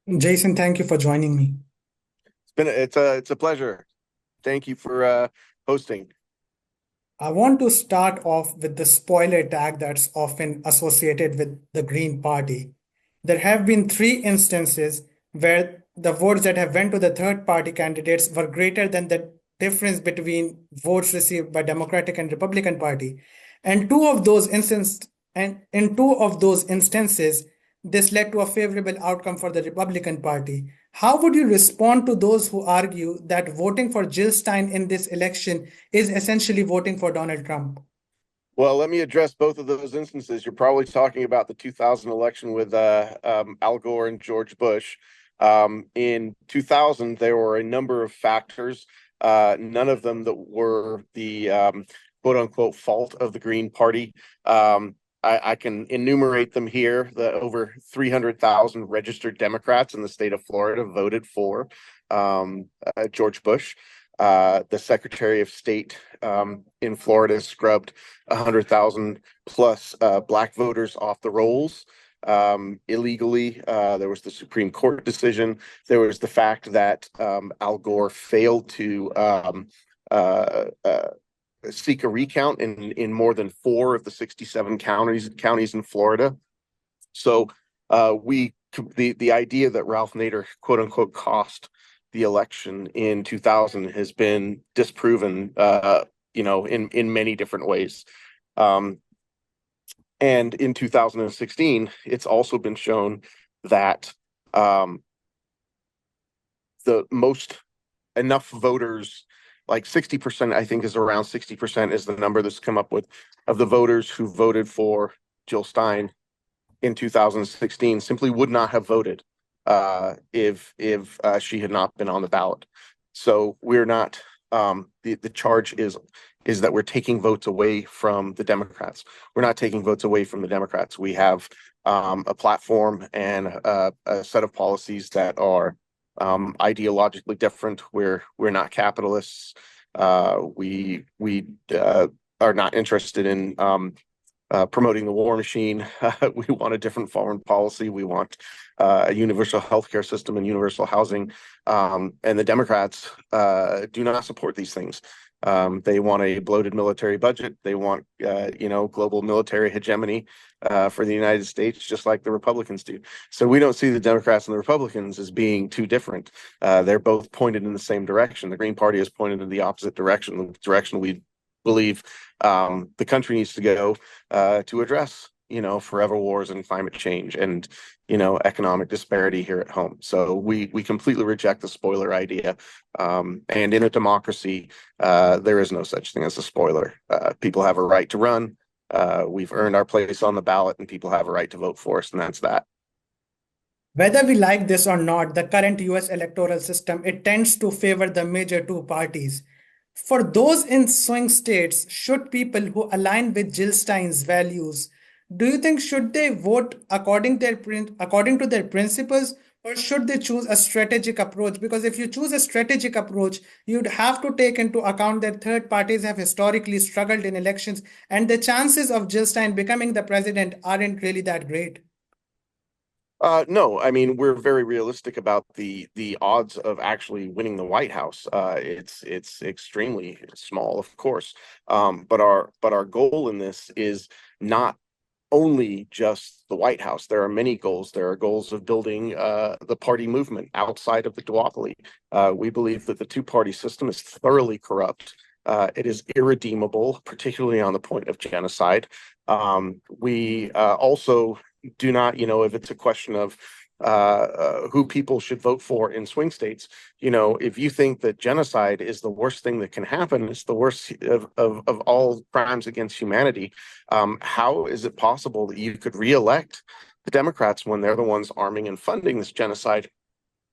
Jason, thank you for joining me. It's a pleasure. Thank you for hosting. I want to start off with the spoiler tag that's often associated with the Green Party. There have been three instances where the votes that have went to the third party candidates were greater than the difference between votes received by Democratic and Republican Party. And in two of those instances, this led to a favorable outcome for the Republican Party. How would you respond to those who argue that voting for Jill Stein in this election is essentially voting for Donald Trump? Well, let me address both of those instances. You're probably talking about the 2000 election with Al Gore and George Bush. In 2000, there were a number of factors, none of them that were the quote unquote fault of the Green Party. I can enumerate them here. The over 300,000 registered Democrats in the state of Florida voted for George Bush. The Secretary of State in Florida scrubbed 100,000 plus black voters off the rolls illegally. There was the Supreme Court decision. There was the fact that Al Gore failed to seek a recount in more than four of the 67 counties in Florida. So we the idea that Ralph Nader quote unquote cost the election in 2000 has been disproven, in many different ways. Um, and in 2016, it's also been shown that um, the most enough voters, like 60%, I think is around 60% is the number that's come up with, of the voters who voted for Jill Stein in 2016 simply would not have voted if she had not been on the ballot. So we're not. The charge is that we're taking votes away from the Democrats. We're not taking votes away from the Democrats. We have a platform and a set of policies that are ideologically different. We're not capitalists. We are not interested in promoting the war machine. We want a different foreign policy. We want a universal healthcare system and universal housing. And the Democrats do not support these things. They want a bloated military budget. They want, global military hegemony for the United States, just like the Republicans do. So we don't see the Democrats and the Republicans as being too different. They're both pointed in the same direction. The Green Party is pointed in the opposite direction, the direction we believe the country needs to go to address, forever wars and climate change and, economic disparity here at home. So we completely reject the spoiler idea. And in a democracy, there is no such thing as a spoiler. People have a right to run. We've earned our place on the ballot, and people have a right to vote for us, and that's that. Whether we like this or not, the current US electoral system, it tends to favor the major two parties. For those in swing states, should people who align with Jill Stein's values, do you think should they vote according to their principles, or should they choose a strategic approach? Because if you choose a strategic approach, you'd have to take into account that third parties have historically struggled in elections, and the chances of Jill Stein becoming the president aren't really that great. No, I mean we're very realistic about the odds of actually winning the White House. It's extremely small, of course. But our goal in this is not only just the White House. There are many goals. There are goals of building the party movement outside of the duopoly. We believe that the two-party system is thoroughly corrupt. It is irredeemable, particularly on the point of genocide. We also do not, if it's a question of who people should vote for in swing states, if you think that genocide is the worst thing that can happen, it's the worst of all crimes against humanity, how is it possible that you could reelect the Democrats when they're the ones arming and funding this genocide?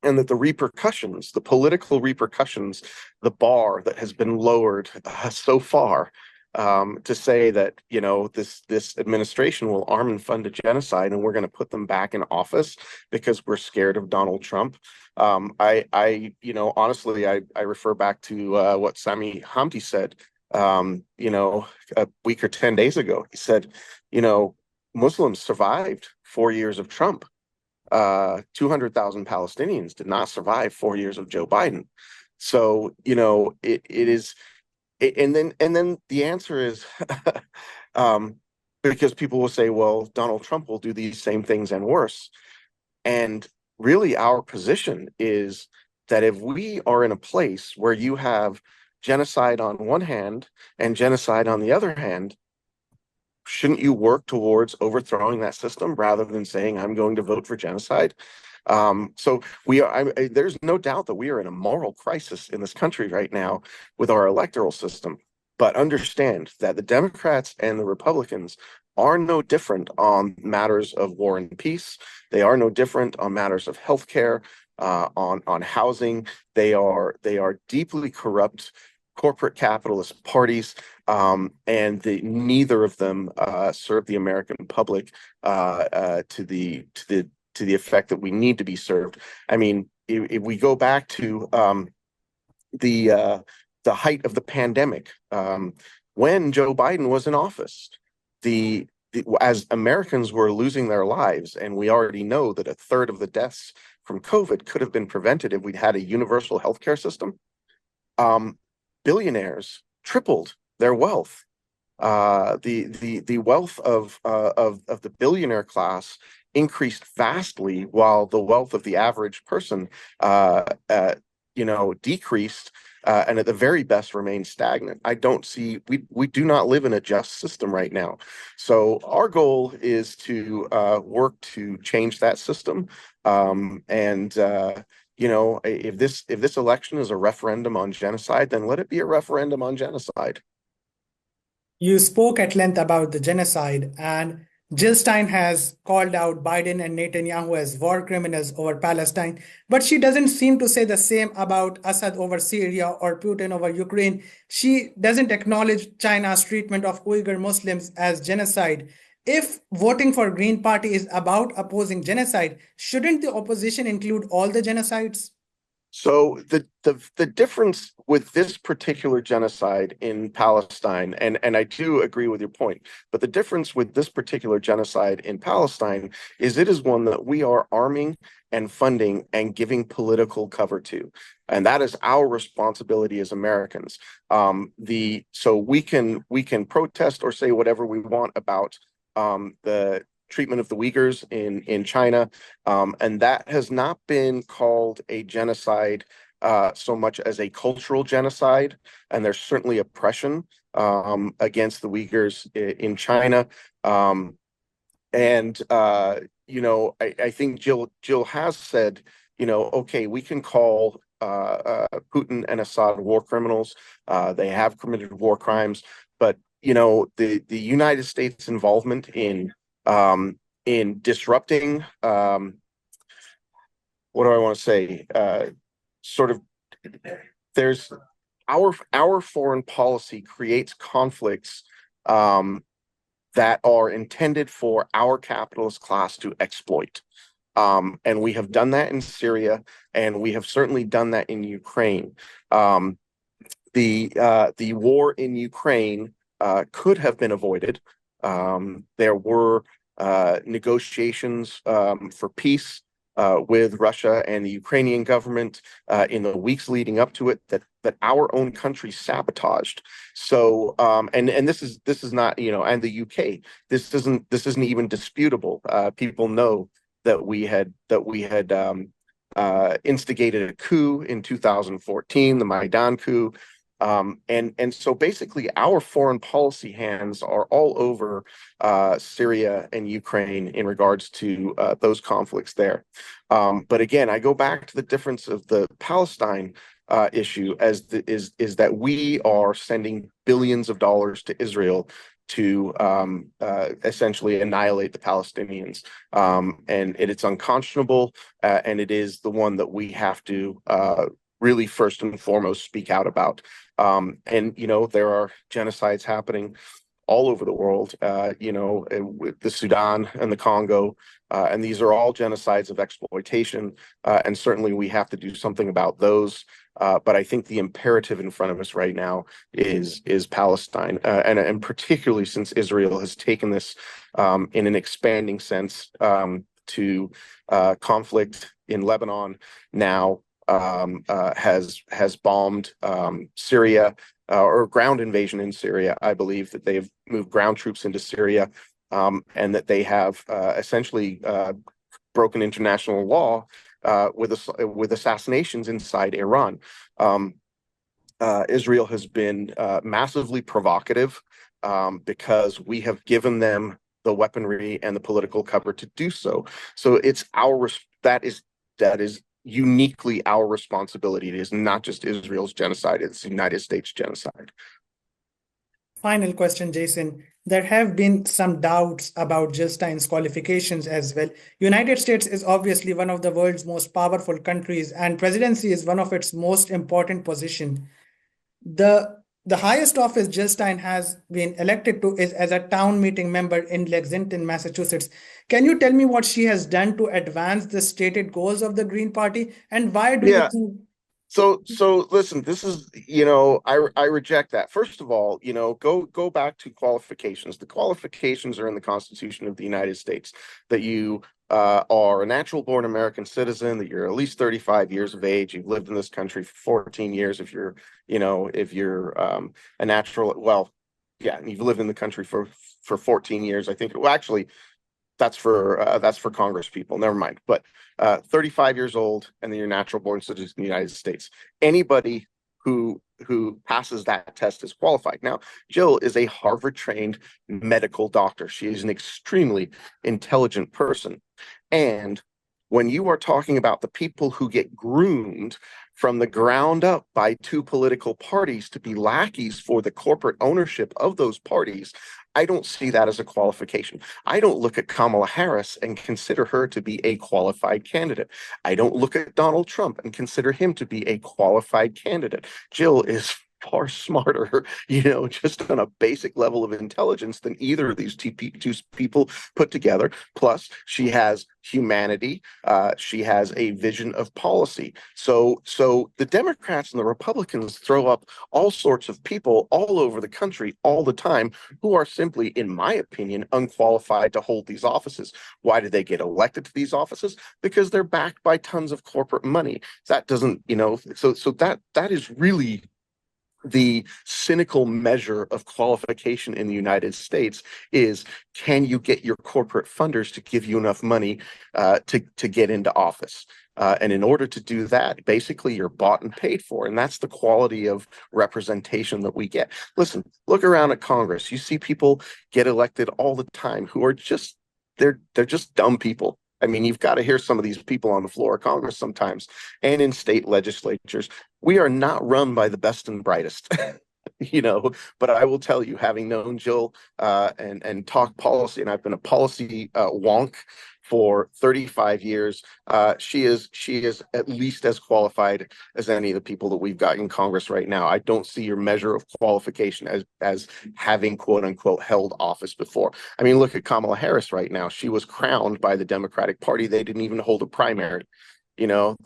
And that the repercussions, the political repercussions, the bar that has been lowered so far to say that this administration will arm and fund a genocide, and we're going to put them back in office because we're scared of Donald Trump. Honestly, I refer back to what Sami Hamdi said, a week or 10 days ago. He said, Muslims survived 4 years of Trump. 200,000 Palestinians did not survive 4 years of Joe Biden. So, it is, and then the answer is, um, because people will say, well, Donald Trump will do these same things and worse. And really, our position is that if we are in a place where you have genocide on one hand and genocide on the other hand, shouldn't you work towards overthrowing that system rather than saying, I'm going to vote for genocide? So there's no doubt that we are in a moral crisis in this country right now with our electoral system. But understand that the Democrats and the Republicans are no different on matters of war and peace. They are no different on matters of healthcare, on housing. They are deeply corrupt corporate capitalist parties, and neither of them serve the American public to the effect that we need to be served. I mean, if we go back to the height of the pandemic, when Joe Biden was in office, as Americans were losing their lives, and we already know that a third of the deaths from COVID could have been prevented if we'd had a universal healthcare system. Billionaires tripled their wealth. The wealth of the billionaire class increased vastly, while the wealth of the average person, decreased, and at the very best remained stagnant. I don't see we do not live in a just system right now. So our goal is to work to change that system, and if this election is a referendum on genocide, then let it be a referendum on genocide. You spoke at length about the genocide, and Jill Stein has called out Biden and Netanyahu as war criminals over Palestine, but she doesn't seem to say the same about Assad over Syria or Putin over Ukraine. She doesn't acknowledge China's treatment of Uyghur Muslims as genocide. If voting for Green Party is about opposing genocide, shouldn't the opposition include all the genocides? So the difference with this particular genocide in Palestine, and I do agree with your point, but the difference with this particular genocide in Palestine is it is one that we are arming and funding and giving political cover to, and that is our responsibility as Americans. So we can protest or say whatever we want about the treatment of the Uyghurs in China, and that has not been called a genocide so much as a cultural genocide. And there's certainly oppression against the Uyghurs in China. And I think Jill has said, okay, we can call Putin and Assad war criminals. They have committed war crimes, but the United States involvement in disrupting, what do I want to say? Sort of, there's our foreign policy creates conflicts that are intended for our capitalist class to exploit. And we have done that in Syria, and we have certainly done that in Ukraine. The war in Ukraine could have been avoided. There were negotiations for peace with Russia and the Ukrainian government in the weeks leading up to it that our own country sabotaged. So and this is not, and the UK, this isn't even disputable. People know that we had instigated a coup in 2014, the Maidan coup. And so basically our foreign policy hands are all over Syria and Ukraine in regards to those conflicts there. But again, I go back to the difference of the Palestine issue is that we are sending billions of dollars to Israel to essentially annihilate the Palestinians. And it's unconscionable, and it is the one that we have to really first and foremost speak out about. And there are genocides happening all over the world, with the Sudan and the Congo, and these are all genocides of exploitation, and certainly we have to do something about those. But I think the imperative in front of us right now is Palestine, and particularly since Israel has taken this in an expanding sense. to conflict in Lebanon now, has bombed Syria, or ground invasion in Syria. I believe that they've moved ground troops into Syria, and that they have essentially broken international law with assassinations inside Iran. Israel has been massively provocative, because we have given them the weaponry and the political cover to do so. So it's that is uniquely our responsibility. It is not just Israel's genocide; it's the United States genocide. Final question, Jason. There have been some doubts about Jill Stein's qualifications as well. United States is obviously one of the world's most powerful countries, and presidency is one of its most important positions. The highest office Jill Stein has been elected to is as a town meeting member in Lexington, Massachusetts. Can you tell me what she has done to advance the stated goals of the Green Party, and why do you Yeah. think? So listen, this is, I reject that. First of all, go back to qualifications. The qualifications are in the Constitution of the United States, that you are a natural born American citizen, that you're at least 35 years of age, you've lived in this country for 14 years if you're, a natural, well, yeah, you've lived in the country for 14 years. I think, well, actually, that's for Congress people. Never mind. But 35 years old, and then you're natural born citizen in the United States. Anybody who passes that test is qualified. Now, Jill is a Harvard trained medical doctor. She is an extremely intelligent person. And when you are talking about the people who get groomed from the ground up by two political parties to be lackeys for the corporate ownership of those parties, I don't see that as a qualification. I don't look at Kamala Harris and consider her to be a qualified candidate. I don't look at Donald Trump and consider him to be a qualified candidate. Jill is far smarter, just on a basic level of intelligence than either of these two people put together. Plus, she has humanity. She has a vision of policy. So the Democrats and the Republicans throw up all sorts of people all over the country all the time who are simply, in my opinion, unqualified to hold these offices. Why do they get elected to these offices? Because they're backed by tons of corporate money. That doesn't, so that is really the cynical measure of qualification in the United States. Is, can you get your corporate funders to give you enough money to get into office? And in order to do that, basically you're bought and paid for. And that's the quality of representation that we get. Listen, look around at Congress. You see people get elected all the time who are just, they're just dumb people. I mean, you've got to hear some of these people on the floor of Congress sometimes, and in state legislatures. We are not run by the best and brightest, but I will tell you, having known Jill and talk policy, and I've been a policy wonk for 35 years, she is at least as qualified as any of the people that we've got in Congress right now. I don't see your measure of qualification as having, quote unquote, held office before. I mean, look at Kamala Harris right now. She was crowned by the Democratic Party. They didn't even hold a primary.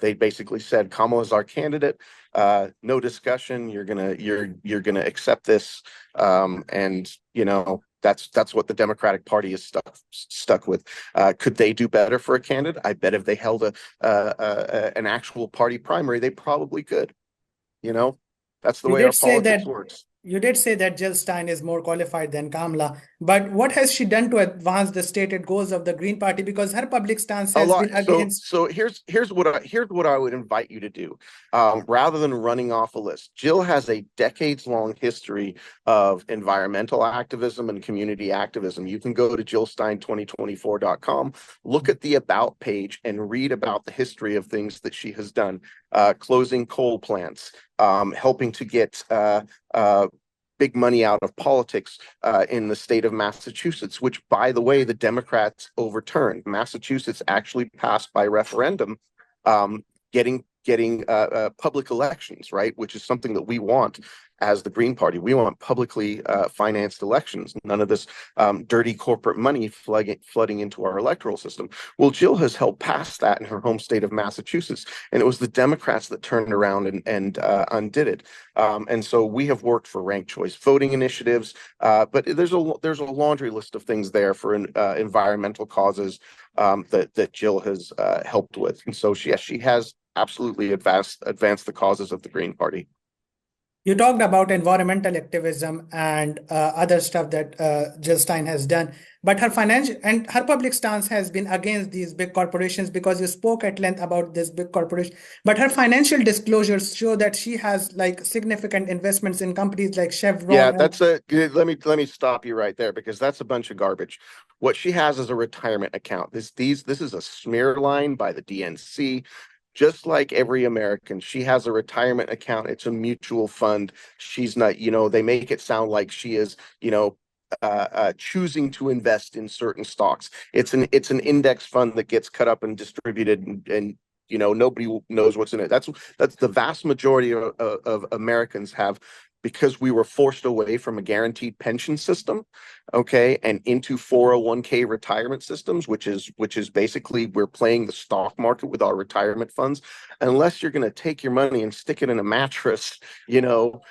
They basically said, Kamala's our candidate. No discussion. You're gonna accept this, and that's what the Democratic Party is stuck with. Could they do better for a candidate? I bet if they held an actual party primary, they probably could. That's the You way our did say politics that works. you did say that Jill Stein is more qualified than Kamala, but what has she done to advance the stated goals of the Green Party? Because her public stance A has lot. been So against. so here's what I would invite you to do. Rather than running off a list, Jill has a decades-long history of environmental activism and community activism. You can go to jillstein2024.com, look at the About page, and read about the history of things that she has done. Closing coal plants, helping to get big money out of politics in the state of Massachusetts, which, by the way, the Democrats overturned. Massachusetts actually passed by referendum, getting getting public elections, right? Which is something that we want as the Green Party. We want publicly financed elections, none of this dirty corporate money flooding into our electoral system. Well, Jill has helped pass that in her home state of Massachusetts, and it was the Democrats that turned around and undid it. And so we have worked for ranked choice voting initiatives, but there's a laundry list of things there for environmental causes that Jill has helped with. And so she has absolutely advanced the causes of the Green Party. You talked about environmental activism and other stuff that Jill Stein has done, but her financial and her public stance has been against these big corporations because you spoke at length about this big corporation. But her financial disclosures show that she has like significant investments in companies like Yeah, Chevron. let me stop you right there, because that's a bunch of garbage. What she has is a retirement account. This is a smear line by the DNC. Just like every American, she has a retirement account. It's a mutual fund. She's not, they make it sound like she is, choosing to invest in certain stocks. It's an index fund that gets cut up and distributed, and nobody knows what's in it. That's the vast majority of Americans have, because we were forced away from a guaranteed pension system, okay, and into 401k retirement systems, which is basically we're playing the stock market with our retirement funds. Unless you're going to take your money and stick it in a mattress, your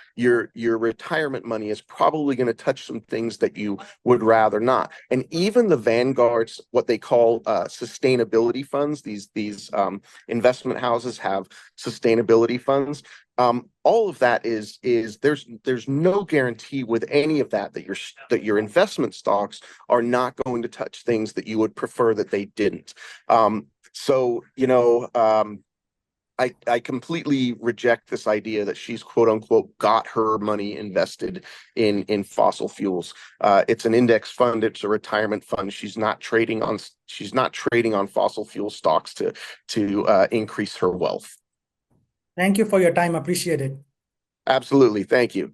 retirement money is probably going to touch some things that you would rather not. And even the Vanguard's, what they call sustainability funds, these investment houses have sustainability funds. All of that is there's no guarantee with any of that your investment stocks are not going to touch things that you would prefer that they didn't. I completely reject this idea that she's quote unquote got her money invested in fossil fuels. It's an index fund. It's a retirement fund. She's not trading on fossil fuel stocks to increase her wealth. Thank you for your time. Appreciate it. Absolutely. Thank you.